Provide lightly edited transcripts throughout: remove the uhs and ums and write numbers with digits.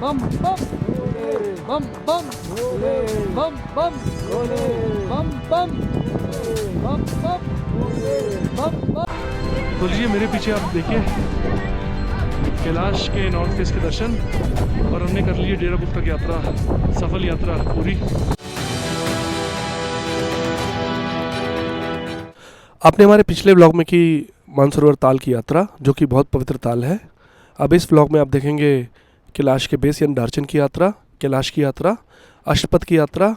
बम बम बम बम बम बम बम बम बम बम बम बम। तो लीजिए मेरे पीछे आप देखिए कैलाश के नॉर्थ फेस के दर्शन, और हमने कर लिए डेरा बुक तक यात्रा, सफल यात्रा पूरी। आपने हमारे पिछले व्लॉग में की मानसरोवर ताल की यात्रा, जो कि बहुत पवित्र ताल है। अब इस व्लॉग में आप देखेंगे कैलाश के बेस यानी दार्चन की यात्रा, कैलाश की यात्रा, अष्टपद की यात्रा,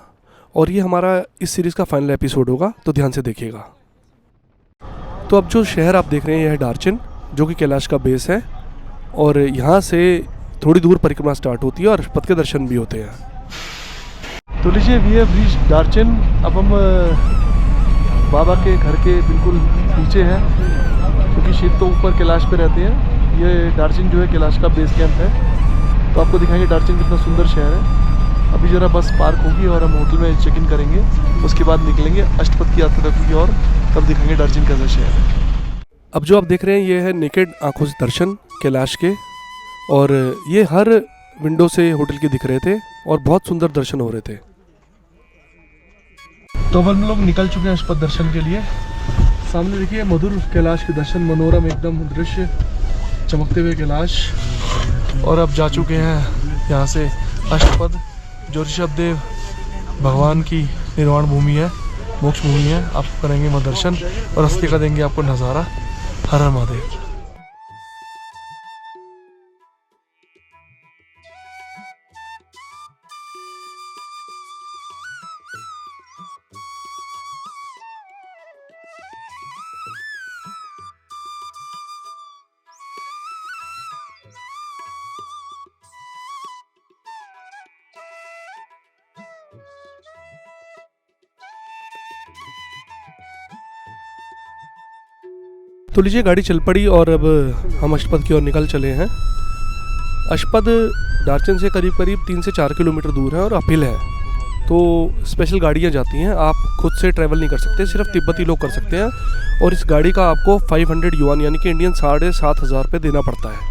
और ये हमारा इस सीरीज़ का फाइनल एपिसोड होगा, तो ध्यान से देखिएगा। तो अब जो शहर आप देख रहे हैं यह है दार्चन, जो कि कैलाश का बेस है, और यहाँ से थोड़ी दूर परिक्रमा स्टार्ट होती है और अष्टपद के दर्शन भी होते हैं। तो लीजिए वी हैव रीच्ड दार्चन। अब हम बाबा के घर के बिल्कुल पीछे हैं, क्योंकि शिव तो ऊपर कैलाश पे रहते हैं। ये दार्चन जो है कैलाश का बेस कैंप है। तो आपको दिखाएंगे दार्चन कितना सुंदर शहर है। अभी जरा बस पार्क होगी और हम होटल में चेक इन करेंगे, उसके बाद निकलेंगे अष्टपद की यात्रा की और तब दिखाएंगे दार्चन कैसा शहर है। अब जो आप देख रहे हैं ये है नेकेड आंखों से दर्शन कैलाश के, और ये हर विंडो से होटल के दिख रहे थे और बहुत सुंदर दर्शन हो रहे थे। तो अब हम लोग निकल चुके हैं अष्टपद दर्शन के लिए। सामने देखिए मधुर कैलाश के दर्शन, मनोरम एकदम दृश्य, चमकते हुए कैलाश। और अब जा चुके हैं यहाँ से अष्टपद, जो ऋषभदेव भगवान की निर्वाण भूमि है, मोक्ष भूमि है। आप करेंगे वहाँ दर्शन और रास्ते का देंगे आपको नज़ारा। हर हर महादेव। तो लीजिए गाड़ी चल पड़ी और अब हम अष्टपद की ओर निकल चले हैं। अष्टपद दार्चन से करीब करीब 3 से 4 किलोमीटर दूर है और अपहिल है, तो स्पेशल गाड़ियाँ जाती हैं। आप खुद से ट्रैवल नहीं कर सकते, सिर्फ तिब्बती लोग कर सकते हैं। और इस गाड़ी का आपको 500 युआन यानी कि इंडियन 7,500 रुपये देना पड़ता है।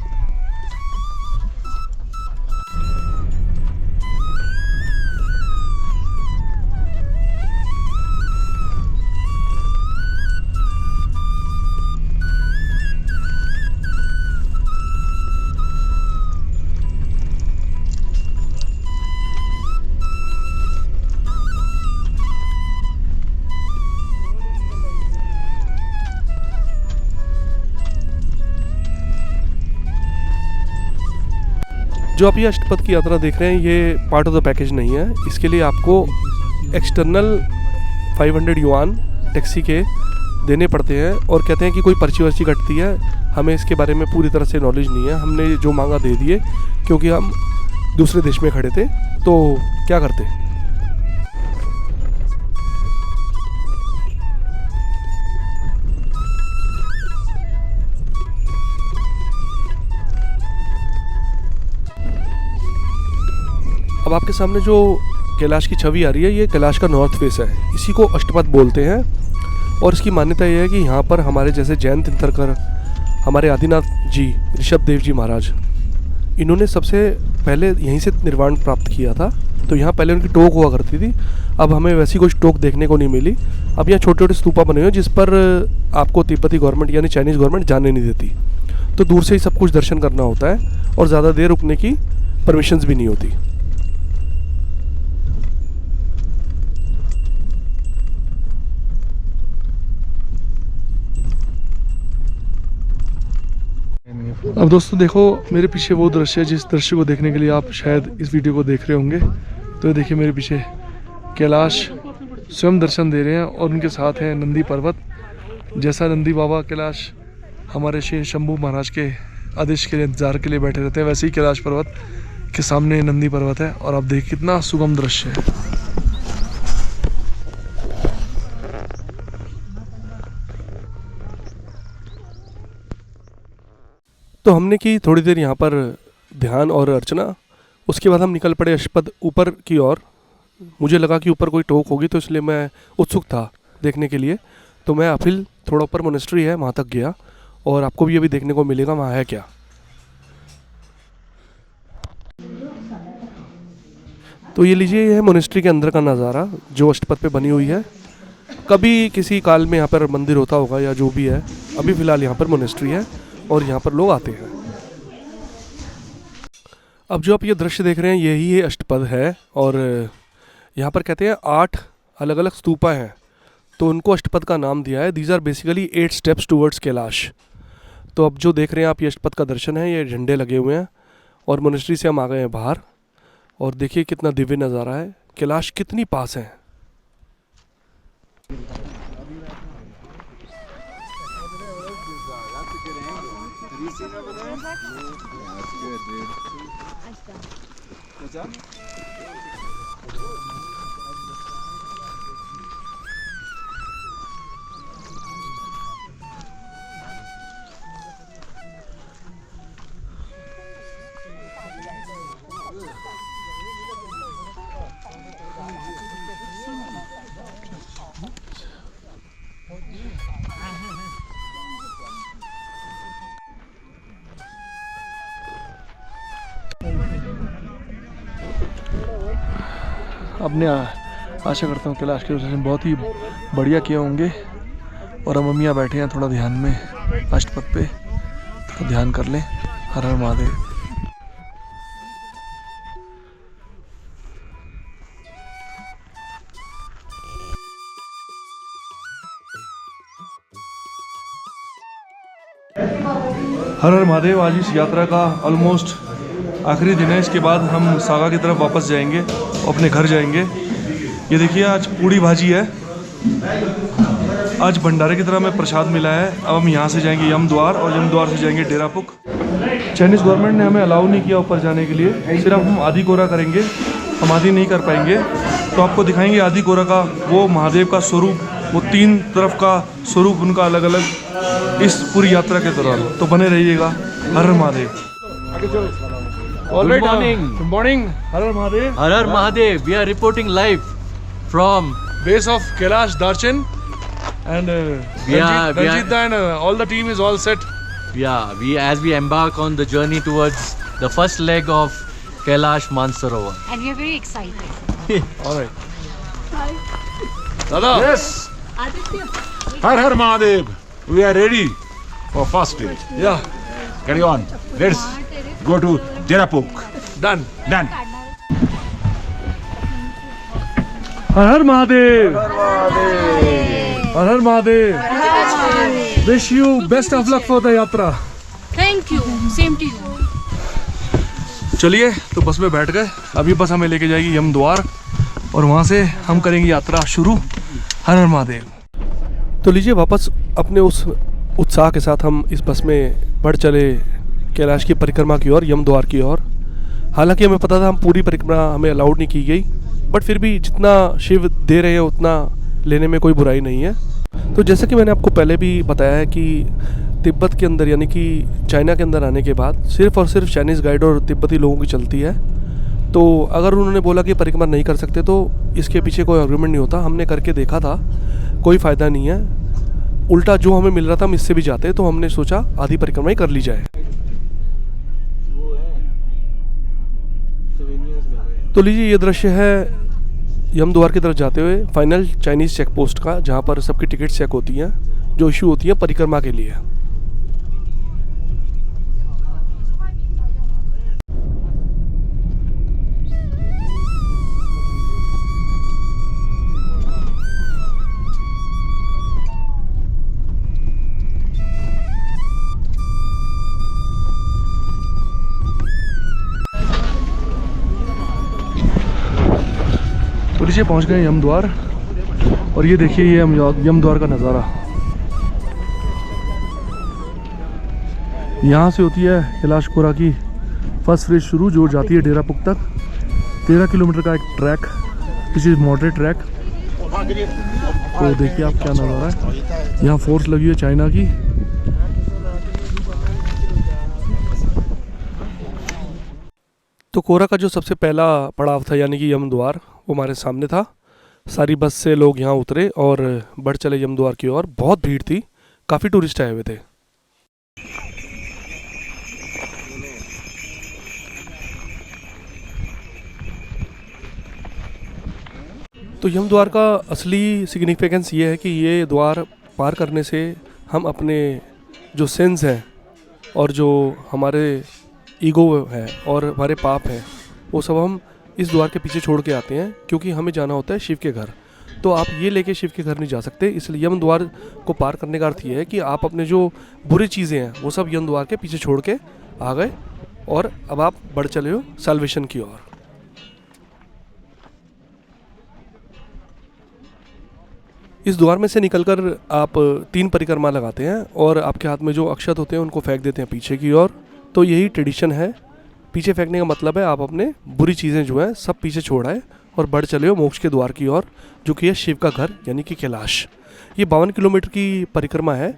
जो आप ये अष्टपद की यात्रा देख रहे हैं ये पार्ट ऑफ द पैकेज नहीं है। इसके लिए आपको एक्सटर्नल 500 युआन टैक्सी के देने पड़ते हैं, और कहते हैं कि कोई पर्ची वर्ची कटती है। हमें इसके बारे में पूरी तरह से नॉलेज नहीं है, हमने जो मांगा दे दिए, क्योंकि हम दूसरे देश में खड़े थे, तो क्या करते। अब आपके सामने जो कैलाश की छवि आ रही है ये कैलाश का नॉर्थ फेस है, इसी को अष्टपद बोलते हैं। और इसकी मान्यता यह है कि यहाँ पर हमारे जैसे जैन तीर्थंकर, हमारे आदिनाथ जी, ऋषभदेव जी महाराज, इन्होंने सबसे पहले यहीं से निर्वाण प्राप्त किया था। तो यहाँ पहले उनकी टोक हुआ करती थी, अब हमें वैसी कोई टोक देखने को नहीं मिली। अब यहाँ छोटे छोटे स्तूपा बने हुए जिस पर आपको तिब्बती गवर्नमेंट यानी चाइनीज़ गवर्नमेंट जाने नहीं देती, तो दूर से ही सब कुछ दर्शन करना होता है और ज़्यादा देर रुकने की परमिशंस भी नहीं होती। अब दोस्तों देखो मेरे पीछे वो दृश्य है जिस दृश्य को देखने के लिए आप शायद इस वीडियो को देख रहे होंगे। तो देखिए मेरे पीछे कैलाश स्वयं दर्शन दे रहे हैं और उनके साथ है नंदी पर्वत। जैसा नंदी बाबा कैलाश हमारे श्री शंभू महाराज के आदेश के लिए इंतजार के लिए बैठे रहते हैं, वैसे ही कैलाश पर्वत के सामने नंदी पर्वत है। और आप देखिए कितना सुगम दृश्य है। तो हमने की थोड़ी देर यहाँ पर ध्यान और अर्चना, उसके बाद हम निकल पड़े अष्टपद ऊपर की ओर। मुझे लगा कि ऊपर कोई टोक होगी, तो इसलिए मैं उत्सुक था देखने के लिए। तो मैं अपहिल थोड़ा ऊपर मोनेस्ट्री है वहाँ तक गया, और आपको भी अभी देखने को मिलेगा वहाँ है क्या। तो ये लीजिए, ये है मोनेस्ट्री के अंदर का नज़ारा जो अष्टपद पे बनी हुई है। कभी किसी काल में यहाँ पर मंदिर होता होगा या जो भी है, अभी फ़िलहाल यहाँ पर मोनेस्ट्री है और यहाँ पर लोग आते हैं। अब जो आप ये दृश्य देख रहे हैं यही ये अष्टपद है और यहाँ पर कहते हैं 8 अलग अलग स्तूपा हैं, तो उनको अष्टपद का नाम दिया है। These are basically 8 steps towards Kailash. तो अब जो देख रहे हैं आप, ये अष्टपद का दर्शन है, ये झंडे लगे हुए हैं और मोनेस्ट्री से हम आ गए हैं बाहर और देखिए कितना दिव्य नज़ारा है, कैलाश कितनी पास है। अपने आशा करता हूँ कैलाश के दर्शन बहुत ही बढ़िया किए होंगे। और हम अम्मियाँ बैठे हैं थोड़ा ध्यान में अष्टपद पे, तो ध्यान कर लें। हर हर महादेव। हर हर महादेव। आज इस यात्रा का ऑलमोस्ट आखिरी दिन है। इसके बाद हम सागा की तरफ वापस जाएंगे, अपने घर जाएंगे। ये देखिए आज पूड़ी भाजी है, आज भंडारे की तरह हमें प्रसाद मिला है। अब हम यहाँ से जाएंगे यमद्वार और यमद्वार से जाएंगे डेरापुक। चाइनीज़ गवर्नमेंट ने हमें अलाउ नहीं किया ऊपर जाने के लिए, सिर्फ हम आदि कोरा करेंगे, हम आदि नहीं कर पाएंगे। तो आपको दिखाएंगे आदि कोरा का वो महादेव का स्वरूप, वो 3 तरफ का स्वरूप उनका अलग अलग इस पूरी यात्रा के दौरान। तो बने रहिएगा। हर हर Mahadev. Good morning. Good morning. Har Har Mahadev. Har Har Mahadev. We are reporting live from Base of Kailash Darshan, and Ranjit and all the team is all set. as we embark on the journey towards the first leg of Kailash Mansarovar. And we are very excited. All right. Dada. Yes. Har Har Mahadev. We are ready for first day. Yeah. Carry on. Let's go to Derapuk. Done. Done. Har Har Mahadev. Har Har Mahadev. Wish you best of luck for the yatra. Thank you. Same to you. चलिए, तो बस में बैठ गए। अभी बस हमें लेके जाएगी यमद्वार और वहाँ से हम करेंगे यात्रा शुरू। हर हर महादेव। तो लीजिए, वापस अपने उस उत्साह के साथ हम इस बस में बढ़ चले कैलाश की परिक्रमा की ओर, यमद्वार की ओर। हालांकि हमें पता था हम पूरी परिक्रमा हमें अलाउड नहीं की गई, बट फिर भी जितना शिव दे रहे हैं उतना लेने में कोई बुराई नहीं है। तो जैसा कि मैंने आपको पहले भी बताया है कि तिब्बत के अंदर यानी कि चाइना के अंदर आने के बाद सिर्फ़ और सिर्फ चाइनीज़ गाइड और तिब्बती लोगों की चलती है। तो अगर उन्होंने बोला कि परिक्रमा नहीं कर सकते तो इसके पीछे कोई आर्गूमेंट नहीं होता। हमने करके देखा था, कोई फ़ायदा नहीं है। उल्टा जो हमें मिल रहा था हम इससे भी जाते, तो हमने सोचा आधी परिक्रमा ही कर ली जाए। तो लीजिए, ये दृश्य है यमद्वार की तरफ जाते हुए फाइनल चाइनीज़ चेक पोस्ट का, जहाँ पर सबकी टिकट चेक होती हैं जो इशू होती हैं परिक्रमा के लिए। तो नीचे पहुँच गए यमद्वार और ये देखिए ये यमद्वार का नज़ारा। यहाँ से होती है कैलाश कोरा की फर्स्ट फेज शुरू, जो जाती है डेरापुक तक। 13 किलोमीटर का एक track, this is moderate track. तो देखिए आप क्या नज़ारा है। यहाँ फोर्स लगी है चाइना की। तो कोरा का जो सबसे पहला पड़ाव था यानी कि यमद्वार, वो हमारे सामने था। सारी बस से लोग यहाँ उतरे और बढ़ चले यमद्वार की ओर। बहुत भीड़ थी, काफ़ी टूरिस्ट आए हुए थे। तो यम द्वार का असली सिग्निफिकेंस ये है कि ये द्वार पार करने से हम अपने जो सिंस हैं और जो हमारे ईगो है और हमारे पाप हैं वो सब हम इस द्वार के पीछे छोड़ के आते हैं, क्योंकि हमें जाना होता है शिव के घर। तो आप ये लेके शिव के घर नहीं जा सकते, इसलिए यम द्वार को पार करने का अर्थ ये है कि आप अपने जो बुरी चीज़ें हैं वो सब यम द्वार के पीछे छोड़ के आ गए और अब आप बढ़ चले हो सैल्वेशन की ओर। इस द्वार में से निकलकर आप 3 परिक्रमा लगाते हैं और आपके हाथ में जो अक्षत होते हैं उनको फेंक देते हैं पीछे की ओर। तो यही ट्रेडिशन है। पीछे फेंकने का मतलब है आप अपने बुरी चीज़ें जो हैं सब पीछे छोड़ आए और बढ़ चले हो मोक्ष के द्वार की ओर, जो कि है शिव का घर यानी कि कैलाश। ये 52 किलोमीटर की परिक्रमा है,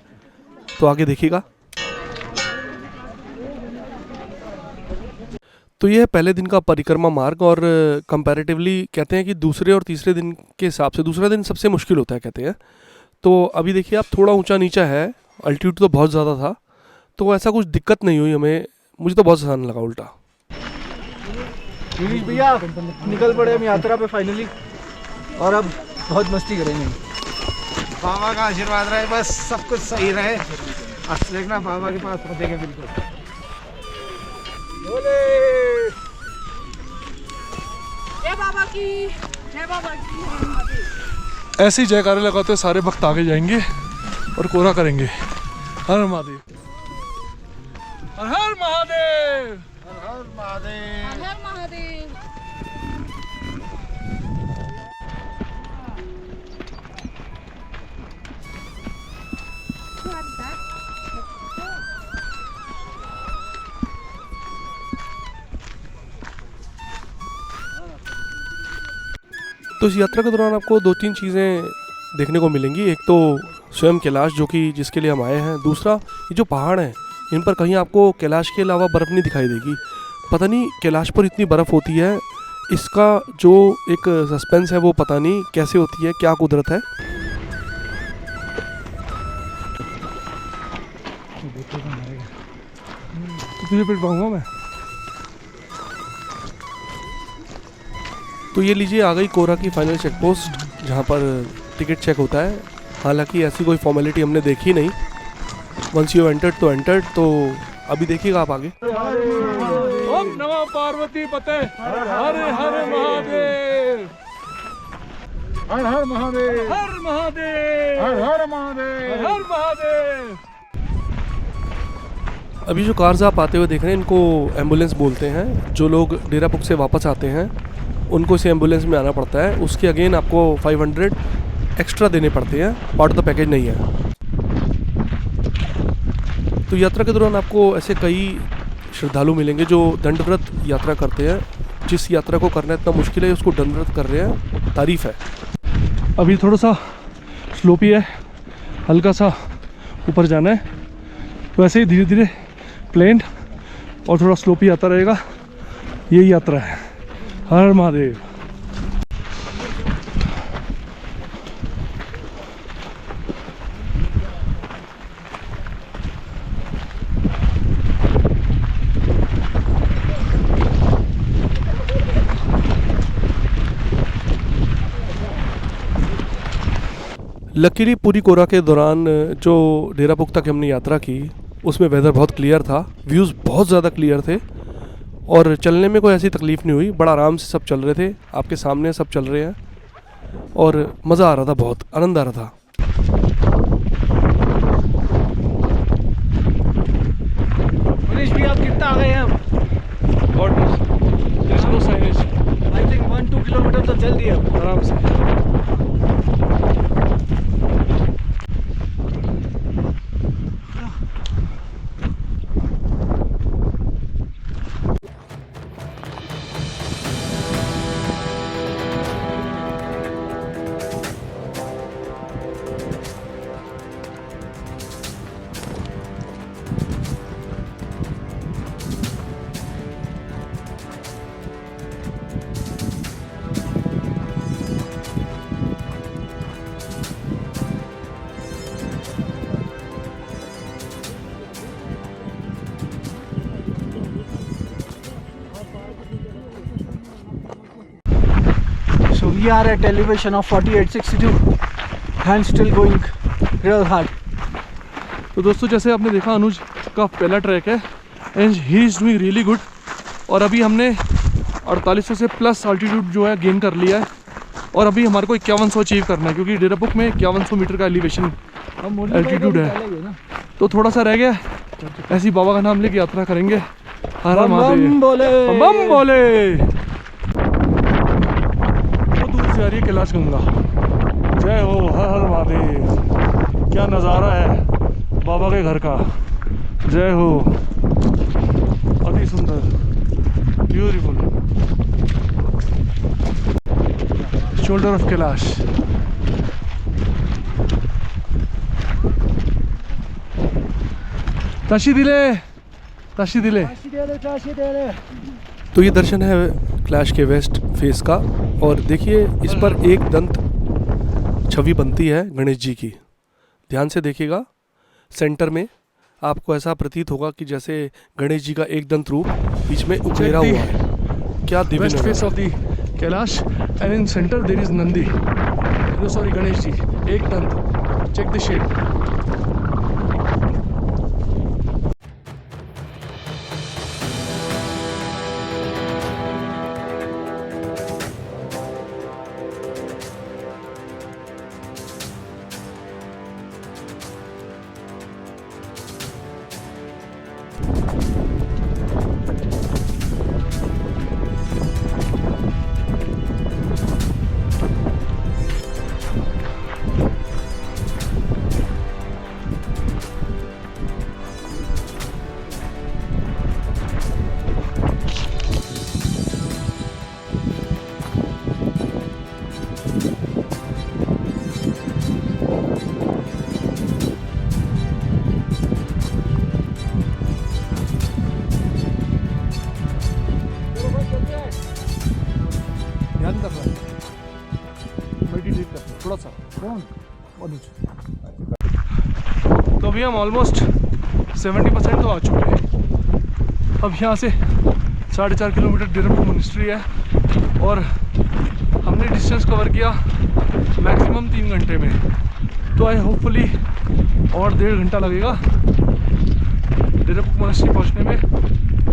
तो आगे देखिएगा। तो ये है पहले दिन का परिक्रमा मार्ग और कंपैरेटिवली कहते हैं कि दूसरे और तीसरे दिन के हिसाब से दूसरा दिन सबसे मुश्किल होता है कहते हैं। तो अभी देखिए आप थोड़ा ऊंचा नीचा है, अल्टीट्यूड तो बहुत ज़्यादा था, तो ऐसा कुछ दिक्कत नहीं हुई हमें, मुझे तो बहुत आसान लगा उल्टा। गिरीश भैया निकल पड़े हम यात्रा पे फाइनली, और अब बहुत मस्ती करेंगे। बाबा का आशीर्वाद रहे, बस सब कुछ सही रहे। आज देखना बाबा के पास पहुंचेंगे बिल्कुल। जय बाबा की, जय बाबा की। ऐसे ही जयकारे लगाते सारे भक्त आगे जाएंगे और कोरा करेंगे। हर महादेव, हर हर महादेव, हर हर महादेव। हर महादेव। तो इस यात्रा के दौरान आपको 2-3 चीज़ें देखने को मिलेंगी। एक तो स्वयं कैलाश जो कि जिसके लिए हम आए हैं, दूसरा ये जो पहाड़ हैं इन पर कहीं आपको कैलाश के अलावा बर्फ़ नहीं दिखाई देगी। पता नहीं कैलाश पर इतनी बर्फ़ होती है, इसका जो एक सस्पेंस है वो पता नहीं कैसे होती है, क्या कुदरत है। तुझे पेट पाऊंगा मैं। तो ये लीजिए आ गई कोरा की फाइनल चेक पोस्ट, जहाँ पर टिकट चेक होता है। हालांकि ऐसी कोई फॉर्मेलिटी हमने देखी नहीं। वंस यू एंटर्ड तो एंटर्ड। तो अभी देखिएगा आप आगे। ओम नमः पार्वती पते, हर हर महादेव, हर हर महादेव, हर महादेव, हर हर महादेव, हर महादेव। अभी जो कार्स आप आते हुए देख रहे हैं इनको एम्बुलेंस बोलते हैं। जो लोग डेरापुक से वापस आते हैं उनको इस एम्बुलेंस में आना पड़ता है। उसके अगेन आपको 500 एक्स्ट्रा देने पड़ते हैं, पार्ट ऑफ द पैकेज नहीं है। तो यात्रा के दौरान आपको ऐसे कई श्रद्धालु मिलेंगे जो दंडव्रत यात्रा करते हैं। जिस यात्रा को करना इतना मुश्किल है उसको दंडव्रत कर रहे हैं, तारीफ है। अभी थोड़ा सा स्लोपी है, हल्का सा ऊपर जाना है, तो ऐसे ही धीरे धीरे प्लेन और थोड़ा स्लोपी आता रहेगा। यही यात्रा है। हर महादेव। लकीली पूरी कोरा के दौरान जो डेरापुक तक हमने यात्रा की उसमें वेदर बहुत क्लियर था, व्यूज़ बहुत ज़्यादा क्लियर थे और चलने में कोई ऐसी तकलीफ़ नहीं हुई। बड़ा आराम से सब चल रहे थे, आपके सामने सब चल रहे हैं और मज़ा आ रहा था, बहुत आनंद आ रहा था। गिरीश भैया आप कितना आ गए हैं? आई थिंक 1-2 किलोमीटर तो चल दिए अब आराम से। we are at elevation of 4862 and still going real hard. तो दोस्तों जैसे आपने देखा अनुज का पहला ट्रैक है and he is doing really good. और अभी हमने 4800 से प्लस अल्टीट्यूड जो है गेन कर लिया है और अभी हमारे को 5100 अचीव करना है क्योंकि डेरापुक में 5100 मीटर का एलिवेशन एल्टीट्यूड है। तो थोड़ा सा रह गया, ऐसी बाबा का नाम लेके यात्रा करेंगे। हर हर महादेव, बम बोले। तो दूर से आ रही है कैलाश गंगा। जय हो, हर हर महादेव। क्या नज़ारा है बाबा के घर का। जय हो, अति सुंदर, beautiful. Shoulder of Kailash. Tashi दिले, ताशी दिले। तो ये दर्शन है कैलाश के वेस्ट फेस का और देखिए इस पर एक दंत छवि बनती है गणेश जी की। ध्यान से देखिएगा, सेंटर में आपको ऐसा प्रतीत होगा कि जैसे गणेश जी का एक दंत रूप बीच में उकेरा हुआ है। क्या दिव्य west face of the Kailash and in centre there is Nandi, sorry Ganesh ji, एक दंत। Check the shape. थोड़ा सा तो अभी हम ऑलमोस्ट 70% तो आ चुके हैं। अब यहाँ से 4.5 किलोमीटर डेरापुक मोनेस्ट्री है और हमने डिस्टेंस कवर किया मैक्सिमम 3 घंटे में। तो आई होपफुली और 1.5 घंटा लगेगा डेरापुक मोनेस्ट्री पहुँचने में।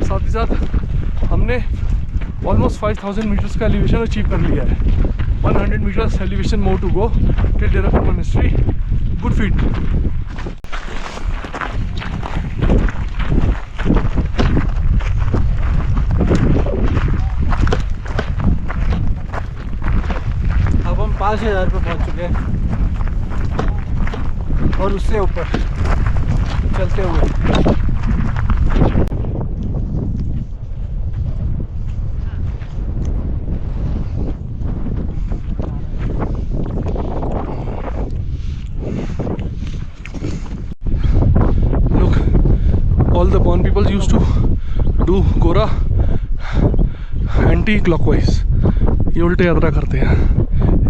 साथ ही साथ हमने ऑलमोस्ट 5000 मीटर्स का एलिवेशन अचीव कर लिया है। 100 meters elevation more to go till Derapuk Monastery. Good feet. अब हम 5000 पे पहुंच चुके हैं और उससे ऊपर चलते हुए all the Bon people used to do Gora anti clockwise। ये उल्टे यात्रा करते हैं,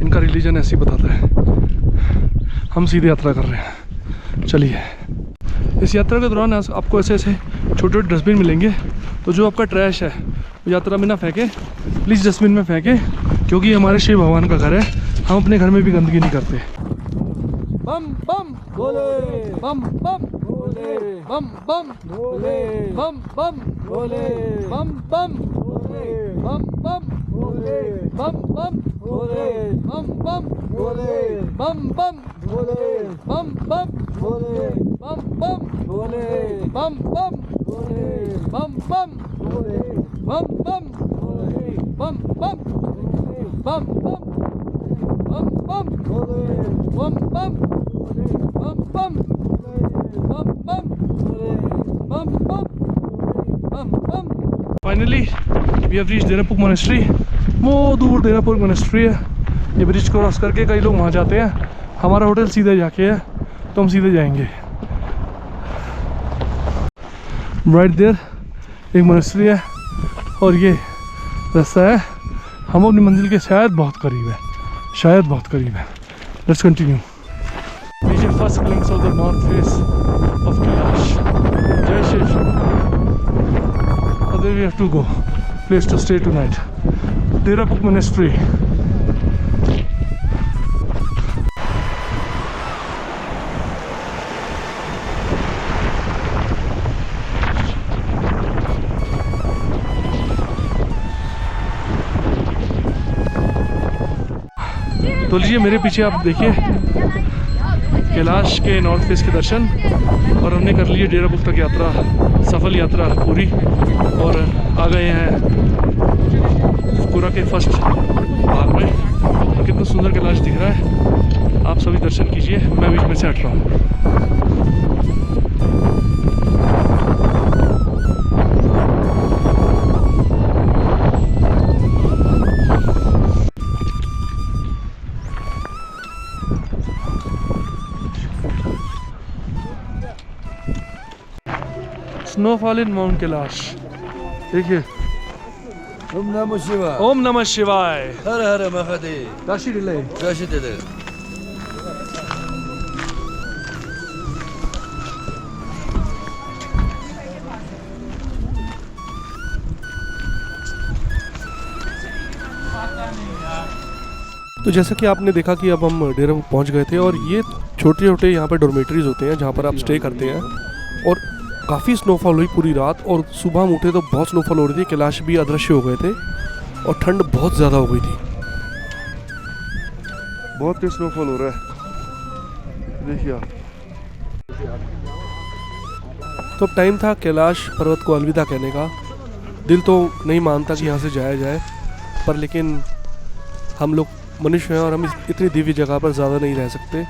इनका रिलीजन ऐसे ही बताता है। हम सीधे यात्रा कर रहे हैं। चलिए, इस यात्रा के दौरान आपको ऐसे ऐसे छोटे छोटे डस्टबिन मिलेंगे। तो जो आपका ट्रैश है वो यात्रा में ना फेंके, प्लीज़ डस्टबिन में फेंके, क्योंकि हमारे शिव भगवान का घर है। हम अपने घर में भी गंदगी नहीं करते। बम बम बोले, बम बम बोले, बम बम बोले, बम बम बोले, बम बम बोले, बम बम बोले, बम बम बोले, बम बम बोले, बम बम बोले, बम बम बोले, बम बम बोले, बम बम बोले, बम बम बोले, बम बम बोले, बम बम बम बम बम बम बोले, बम बम bum bum bum bum bum bum bum। Finally we have reached Derapuk Monastery। वो दूर Derapuk Monastery है। ये ब्रिज क्रॉस करके कई लोग वहाँ जाते हैं। हमारा होटल सीधे जाके है, तो हम सीधे जाएंगे। राइट देयर एक मोनेस्ट्री है और ये रास्ता है। हम अपनी मंजिल के शायद बहुत करीब है, शायद बहुत करीब है। Let's continue. नीचे first glimpse of the north face of Kailash. जय Shiv. There we have to go. Place to stay tonight. Derapuk Monastery. तो लीजिए मेरे पीछे आप देखिए कैलाश के नॉर्थ फेस के दर्शन, और हमने कर लिए डेरा बुक तक यात्रा, सफल यात्रा पूरी, और आ गए हैं पूरा के फर्स्ट भाग में। और कितना सुंदर कैलाश दिख रहा है, आप सभी दर्शन कीजिए, मैं बीच में से हट रहा हूँ। स्नोफॉल इन माउंट कैलाश देखिए। ओम नमः शिवाय। ओम नमः शिवाय। हर हर महादेव। काशी डिले। काशी डिले। तो जैसा कि आपने देखा कि अब हम डेरा पहुंच गए थे, और ये छोटे छोटे यहाँ पे डॉर्मेटरीज होते हैं जहाँ पर आप स्टे करते हैं, और काफ़ी स्नोफॉल हुई पूरी रात, और सुबह हम उठे तो बहुत स्नोफॉल हो रही थी, कैलाश भी अदृश्य हो गए थे और ठंड बहुत ज़्यादा हो गई थी। बहुत तेज स्नोफॉल हो रहा है, देखिए आप। तो अब टाइम था कैलाश पर्वत को अलविदा कहने का। दिल तो नहीं मानता कि यहाँ से जाया जाए, पर लेकिन हम लोग मनुष्य हैं और हम इतनी दिव्य जगह पर ज़्यादा नहीं रह सकते।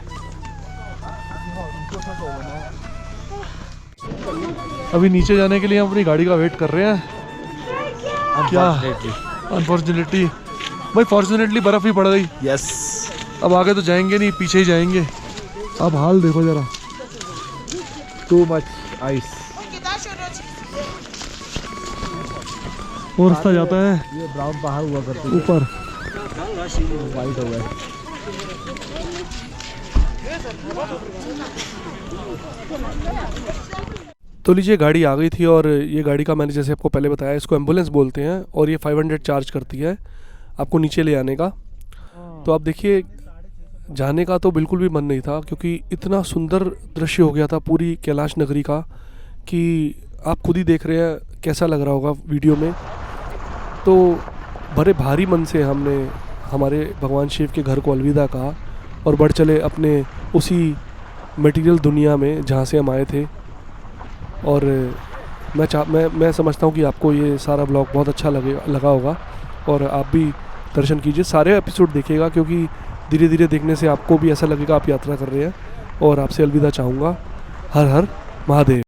अभी नीचे जाने के लिए हम अपनी गाड़ी का वेट कर रहे हैं। क्या अनफॉर्चुनेटली भाई, फॉर्चुनेटली बर्फ़ ही पड़ गई। यस। अब आगे तो जाएंगे नहीं, पीछे ही जाएंगे। अब हाल देखो जरा, टू मच आइस। और रास्ता जाता है ये ब्राउन पहाड़ हुआ करते ऊपर। वाइट हो गए। तो लीजिए गाड़ी आ गई थी, और ये गाड़ी का मैंने जैसे आपको पहले बताया, इसको एम्बुलेंस बोलते हैं, और ये 500 चार्ज करती है आपको नीचे ले आने का। तो आप देखिए, जाने का तो बिल्कुल भी मन नहीं था, क्योंकि इतना सुंदर दृश्य हो गया था पूरी कैलाश नगरी का कि आप खुद ही देख रहे हैं कैसा लग रहा होगा वीडियो में। तो बड़े भारी मन से हमने हमारे भगवान शिव के घर को अलविदा कहा और बढ़ चले अपने उसी मटेरियल दुनिया में जहाँ से हम आए थे। और मैं समझता हूँ कि आपको ये सारा ब्लॉग बहुत अच्छा लगा होगा, और आप भी दर्शन कीजिए, सारे एपिसोड देखिएगा, क्योंकि धीरे धीरे देखने से आपको भी ऐसा लगेगा आप यात्रा कर रहे हैं। और आपसे अलविदा चाहूँगा। हर हर महादेव।